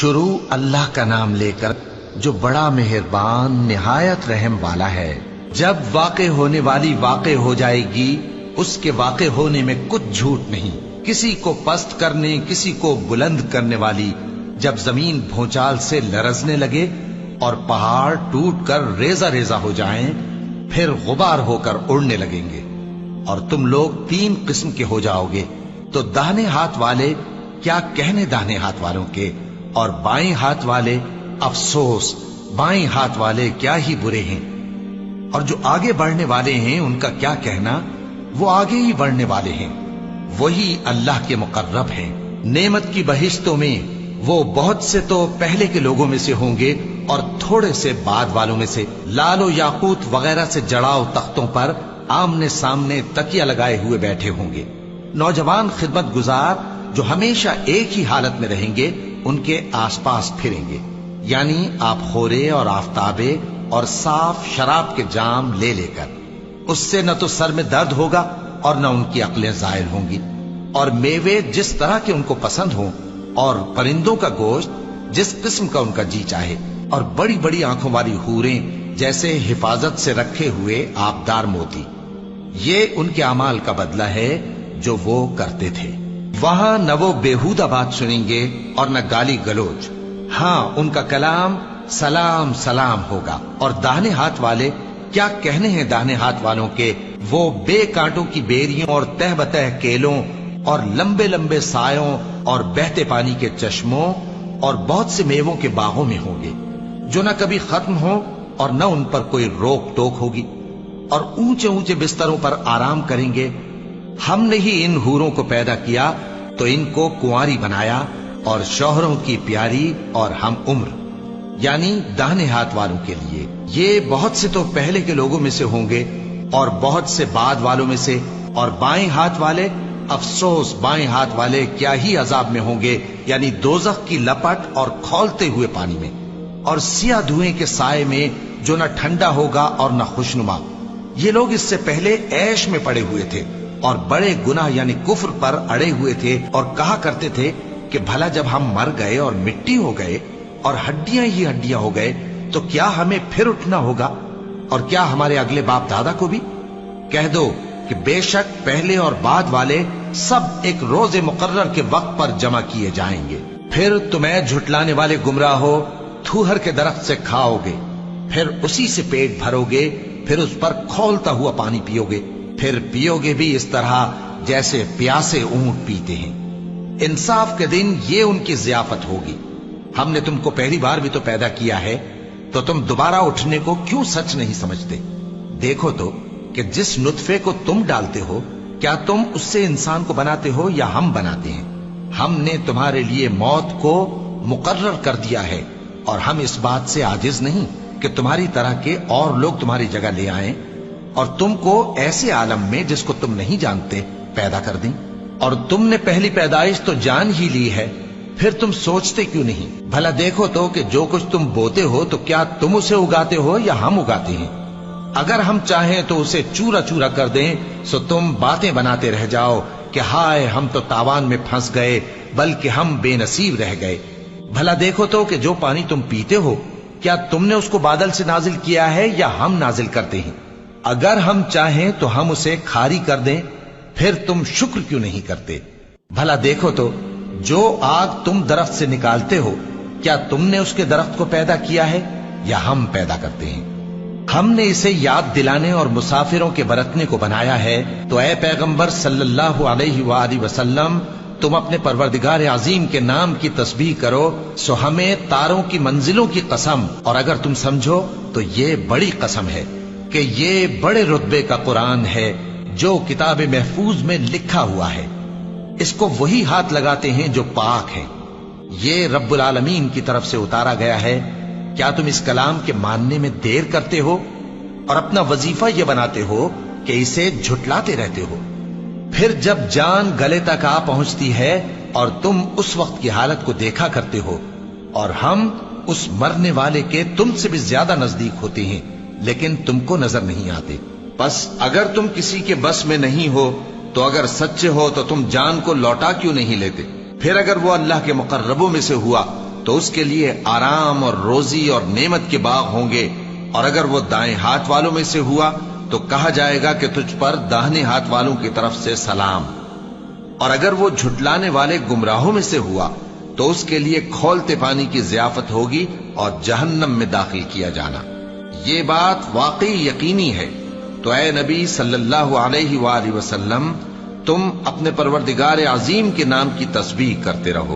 شروع اللہ کا نام لے کر جو بڑا مہربان نہایت رحم والا ہے۔ جب واقع ہونے والی واقع ہو جائے گی، اس کے واقع ہونے میں کچھ جھوٹ نہیں، کسی کو پست کرنے کسی کو بلند کرنے والی۔ جب زمین بھونچال سے لرزنے لگے اور پہاڑ ٹوٹ کر ریزہ ریزہ ہو جائیں، پھر غبار ہو کر اڑنے لگیں گے، اور تم لوگ 3 قسم کے ہو جاؤ گے، تو داہنے ہاتھ والے کیا کہنے داہنے ہاتھ والوں کے، اور بائیں ہاتھ والے افسوس، بائیں ہاتھ والے کیا ہی برے ہیں، اور جو آگے بڑھنے والے ہیں ان کا کیا کہنا، وہ آگے ہی بڑھنے والے ہیں، وہی اللہ کے مقرب ہیں۔ نعمت کی بہشتوں میں وہ بہت سے تو پہلے کے لوگوں میں سے ہوں گے اور تھوڑے سے بعد والوں میں سے، لال و یاقوت وغیرہ سے جڑاؤ تختوں پر آمنے سامنے تکیہ لگائے ہوئے بیٹھے ہوں گے۔ نوجوان خدمت گزار جو ہمیشہ ایک ہی حالت میں رہیں گے ان کے آس پاس پھریں گے، یعنی آپ خورے اور آفتابے اور صاف شراب کے جام لے لے کر۔ اس سے نہ تو سر میں درد ہوگا اور نہ ان کی عقلیں زائل ہوں گی، اور میوے جس طرح کے ان کو پسند ہوں، اور پرندوں کا گوشت جس قسم کا ان کا جی چاہے، اور بڑی بڑی آنکھوں والی حوریں جیسے حفاظت سے رکھے ہوئے آبدار موتی۔ یہ ان کے اعمال کا بدلہ ہے جو وہ کرتے تھے۔ وہاں نہ وہ بیہودہ بات سنیں گے اور نہ گالی گلوچ، ہاں ان کا کلام سلام سلام ہوگا۔ اور داہنے ہاتھ والے کیا کہنے ہیں داہنے ہاتھ والوں کے، وہ بے کانٹوں کی بیریوں اور تہ بتہ کیلوں اور لمبے لمبے سایوں اور بہتے پانی کے چشموں اور بہت سے میووں کے باغوں میں ہوں گے، جو نہ کبھی ختم ہوں اور نہ ان پر کوئی روک ٹوک ہوگی، اور اونچے اونچے بستروں پر آرام کریں گے۔ ہم نے ہی ان حوروں کو پیدا کیا تو ان کو کنواری بنایا، اور شوہروں کی پیاری اور ہم عمر، یعنی داہنے ہاتھ والوں کے لیے۔ یہ بہت سے تو پہلے کے لوگوں میں سے ہوں گے اور بہت سے بعد والوں میں سے، اور بائیں ہاتھ والے افسوس، بائیں ہاتھ والے کیا ہی عذاب میں ہوں گے، یعنی دوزخ کی لپٹ اور کھولتے ہوئے پانی میں، اور سیاہ دھوئیں کے سائے میں جو نہ ٹھنڈا ہوگا اور نہ خوشنما۔ یہ لوگ اس سے پہلے عیش میں پڑے ہوئے تھے اور بڑے گناہ یعنی کفر پر اڑے ہوئے تھے، اور کہا کرتے تھے کہ بھلا جب ہم مر گئے اور مٹی ہو گئے اور ہڈیاں ہی ہڈیاں ہو گئے تو کیا ہمیں پھر اٹھنا ہوگا، اور کیا ہمارے اگلے باپ دادا کو بھی؟ کہہ دو کہ بے شک پہلے اور بعد والے سب ایک روز مقرر کے وقت پر جمع کیے جائیں گے۔ پھر تمہیں جھٹلانے والے گمراہ ہو، تھوہر کے درخت سے کھاؤ گے، پھر اسی سے پیٹ بھرو گے، پھر اس پر کھولتا ہوا پانی پیو گے، پھر پیو گے بھی اس طرح جیسے پیاسے اونٹ پیتے ہیں۔ انصاف کے دن یہ ان کی ضیافت ہوگی۔ ہم نے تم کو پہلی بار بھی تو پیدا کیا ہے، تو تم دوبارہ اٹھنے کو کیوں سچ نہیں سمجھتے؟ دیکھو تو کہ جس نطفے کو تم ڈالتے ہو، کیا تم اس سے انسان کو بناتے ہو یا ہم بناتے ہیں؟ ہم نے تمہارے لیے موت کو مقرر کر دیا ہے، اور ہم اس بات سے عاجز نہیں کہ تمہاری طرح کے اور لوگ تمہاری جگہ لے آئیں اور تم کو ایسے عالم میں جس کو تم نہیں جانتے پیدا کر دیں۔ اور تم نے پہلی پیدائش تو جان ہی لی ہے، پھر تم سوچتے کیوں نہیں؟ بھلا دیکھو تو کہ جو کچھ تم بوتے ہو تو کیا تم اسے اگاتے ہو یا ہم اگاتے ہیں؟ اگر ہم چاہیں تو اسے چورا چورا کر دیں، سو تم باتیں بناتے رہ جاؤ کہ ہائے ہم تو تاوان میں پھنس گئے، بلکہ ہم بے نصیب رہ گئے۔ بھلا دیکھو تو کہ جو پانی تم پیتے ہو، کیا تم نے اس کو بادل سے نازل کیا ہے یا ہم نازل کرتے ہیں؟ اگر ہم چاہیں تو ہم اسے کھاری کر دیں، پھر تم شکر کیوں نہیں کرتے؟ بھلا دیکھو تو جو آگ تم درخت سے نکالتے ہو، کیا تم نے اس کے درخت کو پیدا کیا ہے یا ہم پیدا کرتے ہیں؟ ہم نے اسے یاد دلانے اور مسافروں کے برتنے کو بنایا ہے، تو اے پیغمبر صلی اللہ علیہ وآلہ وسلم، تم اپنے پروردگار عظیم کے نام کی تسبیح کرو، سو ہمیں تاروں کی منزلوں کی قسم، اور اگر تم سمجھو تو یہ بڑی قسم ہے کہ یہ بڑے رتبے کا قرآن ہے جو کتاب محفوظ میں لکھا ہوا ہے، اس کو وہی ہاتھ لگاتے ہیں جو پاک ہیں، یہ رب العالمین کی طرف سے اتارا گیا ہے۔ کیا تم اس کلام کے ماننے میں دیر کرتے ہو اور اپنا وظیفہ یہ بناتے ہو کہ اسے جھٹلاتے رہتے ہو؟ پھر جب جان گلے تک آ پہنچتی ہے اور تم اس وقت کی حالت کو دیکھا کرتے ہو، اور ہم اس مرنے والے کے تم سے بھی زیادہ نزدیک ہوتے ہیں، لیکن تم کو نظر نہیں آتے۔ بس اگر تم کسی کے بس میں نہیں ہو تو اگر سچے ہو تو تم جان کو لوٹا کیوں نہیں لیتے؟ پھر اگر وہ اللہ کے مقربوں میں سے ہوا تو اس کے لیے آرام اور روزی اور نعمت کے باغ ہوں گے، اور اگر وہ دائیں ہاتھ والوں میں سے ہوا تو کہا جائے گا کہ تجھ پر داہنے ہاتھ والوں کی طرف سے سلام، اور اگر وہ جھٹلانے والے گمراہوں میں سے ہوا تو اس کے لیے کھولتے پانی کی ضیافت ہوگی اور جہنم میں داخل کیا جانا۔ یہ بات واقعی یقینی ہے، تو اے نبی صلی اللہ علیہ وآلہ وسلم، تم اپنے پروردگار عظیم کے نام کی تسبیح کرتے رہو۔